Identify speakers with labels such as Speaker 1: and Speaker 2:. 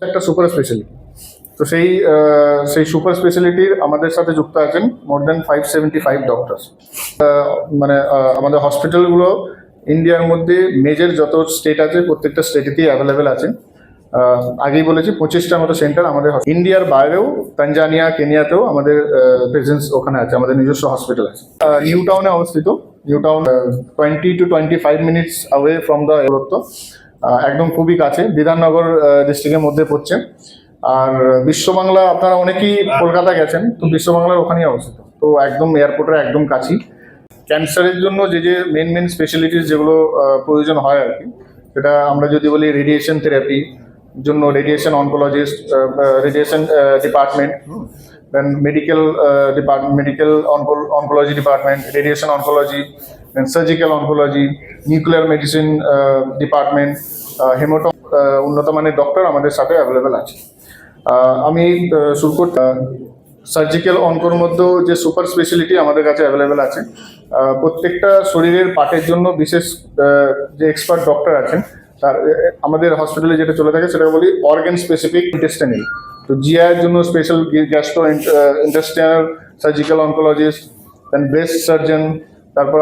Speaker 1: একটা super speciality. তো সেই সুপার স্পেশালিটির আমাদের সাথে যুক্ত আছেন মোর দেন 575 ডক্টরস। মানে আমাদের হসপিটালগুলো ইন্ডিয়ার মধ্যে মেজর যত স্টেট আছে প্রত্যেকটা স্টেটেতেই অ্যাভেলেবেল আছে। আগেই বলেছি 25টার মতো সেন্টার আমাদের ইন্ডিয়ার বাইরেও তানজানিয়া কেনিয়াতেও আমাদের প্রেজেন্স ওখানে আছে, আমাদের নিজস্ব হসপিটাল আছে। নিউ টাউনে অবস্থিত। New town 20 to 25 minutes away from the দূরত্ব, একদম খুবই কাছে, বিধাননগর ডিস্ট্রিক্টের মধ্যে পড়ছে। আর বিশ্ববাংলা আপনারা অনেকেই কলকাতা গেছেন, তো বিশ্ববাংলার ওখানেই অবস্থিত, তো একদম এয়ারপোর্টের একদম কাছেই। ক্যান্সারের জন্য যে মেন স্পেশালিটিস যেগুলো প্রয়োজন হয় আর কি, সেটা আমরা যদি বলি রেডিয়েশন থেরাপি জন্য radiation oncologist, radiation department, then medical oncology department, radiation oncology, then surgical oncology, nuclear medicine department, hemato উন্নত মানের ডক্টর আমাদের সাথে অ্যাভেলেবেল আছে। আমি শুরু করতে সার্জিক্যাল অনকোর মধ্যেও যে সুপার স্পেশালিটি আমাদের কাছে অ্যাভেলেবেল আছে। প্রত্যেকটা শরীরের পার্টের জন্য বিশেষ যে এক্সপার্ট ডক্টর আছেন, তার আমাদের হসপিটালে যেটা চলে থাকে সেটা বলি অর্গান স্পেসিফিক ইন্টেস্টাইনাল। তো জিআইয়ের জন্য special gastro intestinal surgical oncologist, then breast surgeon, তারপর